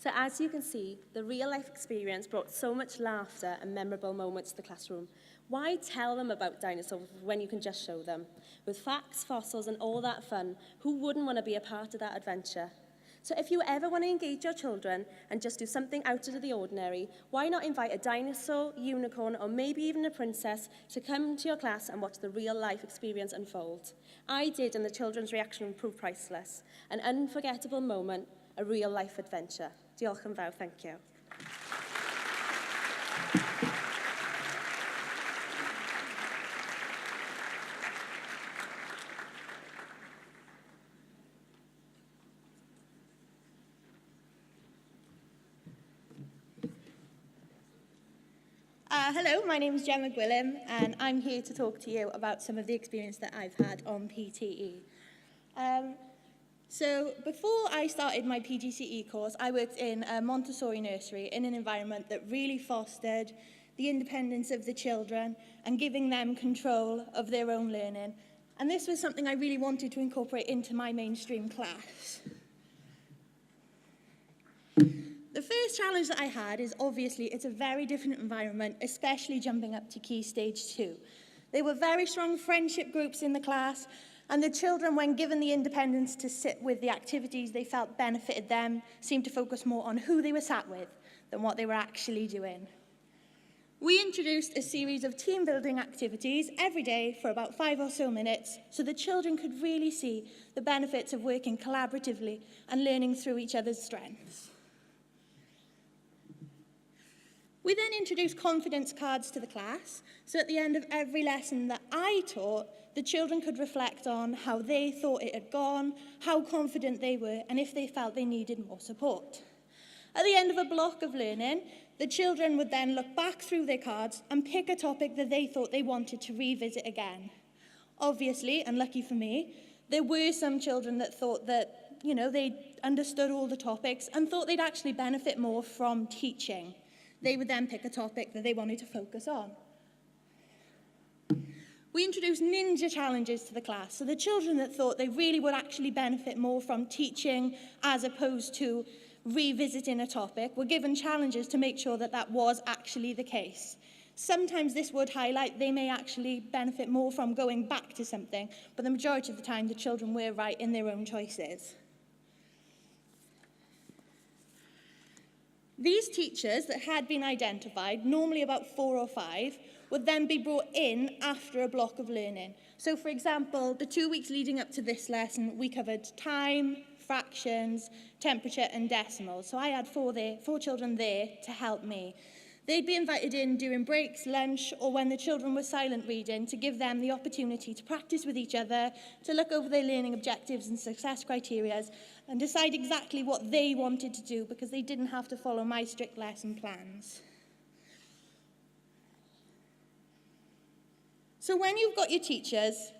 So as you can see, the real-life experience brought so much laughter and memorable moments to the classroom. Why tell them about dinosaurs when you can just show them? With facts, fossils, and all that fun, who wouldn't want to be a part of that adventure? So if you ever want to engage your children and just do something out of the ordinary, why not invite a dinosaur, unicorn, or maybe even a princess to come to your class and watch the real-life experience unfold? I did, and the children's reaction proved priceless. An unforgettable moment, a real-life adventure. Diolch yn fawr, thank you. Hello, my name is Jemma Gwilym, and I'm here to talk to you about some of the experience that I've had on PTE. So before I started my PGCE course, I worked in a Montessori nursery in an environment that really fostered the independence of the children and giving them control of their own learning. And this was something I really wanted to incorporate into my mainstream class. The first challenge that I had is obviously it's a very different environment, especially jumping up to Key Stage 2. There were very strong friendship groups in the class, and the children, when given the independence to sit with the activities they felt benefited them, seemed to focus more on who they were sat with than what they were actually doing. We introduced a series of team-building activities every day for about 5 or so minutes, so the children could really see the benefits of working collaboratively and learning through each other's strengths. We then introduced confidence cards to the class, so at the end of every lesson that I taught, the children could reflect on how they thought it had gone, how confident they were, and if they felt they needed more support. At the end of a block of learning, the children would then look back through their cards and pick a topic that they thought they wanted to revisit again. Obviously, and lucky for me, there were some children that thought that, they understood all the topics and thought they'd actually benefit more from teaching. They would then pick a topic that they wanted to focus on. We introduced ninja challenges to the class, so the children that thought they really would actually benefit more from teaching as opposed to revisiting a topic were given challenges to make sure that that was actually the case. Sometimes this would highlight they may actually benefit more from going back to something, but the majority of the time the children were right in their own choices. These teachers that had been identified, normally about 4 or 5, would then be brought in after a block of learning. So, for example, the 2 weeks leading up to this lesson, we covered time, fractions, temperature, and decimals. So I had 4 children there to help me. They'd be invited in during breaks, lunch, or when the children were silent reading to give them the opportunity to practice with each other, to look over their learning objectives and success criteria, and decide exactly what they wanted to do because they didn't have to follow my strict lesson plans. So when you've got your teachers,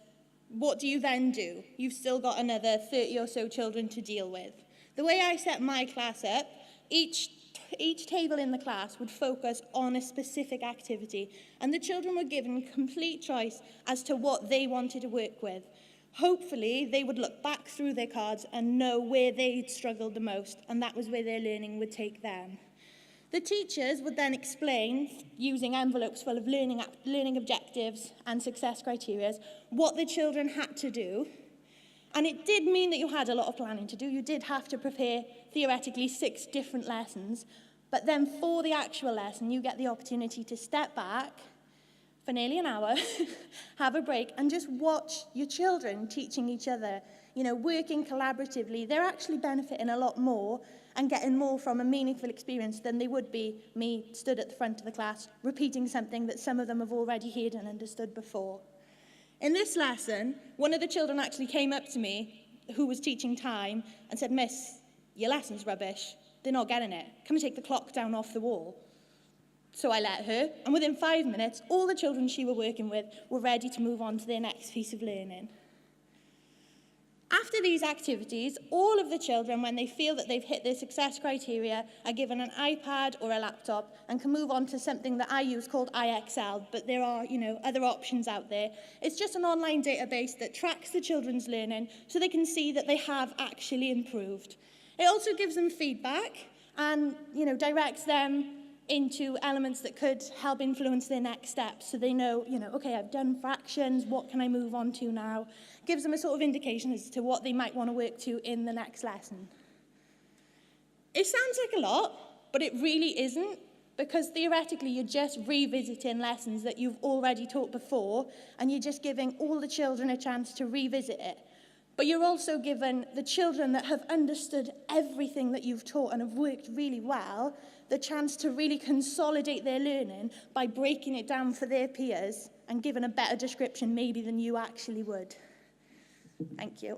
what do you then do? You've still got another 30 or so children to deal with. The way I set my class up, each table in the class would focus on a specific activity, and the children were given complete choice as to what they wanted to work with. Hopefully, they would look back through their cards and know where they'd struggled the most, and that was where their learning would take them. The teachers would then explain, using envelopes full of learning objectives and success criteria, what the children had to do. And it did mean that you had a lot of planning to do. You did have to prepare, theoretically, 6 different lessons. But then for the actual lesson, you get the opportunity to step back for nearly an hour, have a break, and just watch your children teaching each other, working collaboratively. They're actually benefiting a lot more and getting more from a meaningful experience than they would be me stood at the front of the class, repeating something that some of them have already heard and understood before. In this lesson, one of the children actually came up to me, who was teaching time, and said, "Miss, your lesson's rubbish. They're not getting it. Come and take the clock down off the wall." So I let her, and within 5 minutes, all the children she was working with were ready to move on to their next piece of learning. After these activities, all of the children, when they feel that they've hit their success criteria, are given an iPad or a laptop and can move on to something that I use called IXL, but there are, other options out there. It's just an online database that tracks the children's learning so they can see that they have actually improved. It also gives them feedback and, directs them into elements that could help influence their next steps. So they know, okay, I've done fractions, what can I move on to now? Gives them a sort of indication as to what they might want to work to in the next lesson. It sounds like a lot, but it really isn't, because theoretically you're just revisiting lessons that you've already taught before, and you're just giving all the children a chance to revisit it. But you're also given the children that have understood everything that you've taught and have worked really well the chance to really consolidate their learning by breaking it down for their peers and giving a better description maybe than you actually would. Thank you.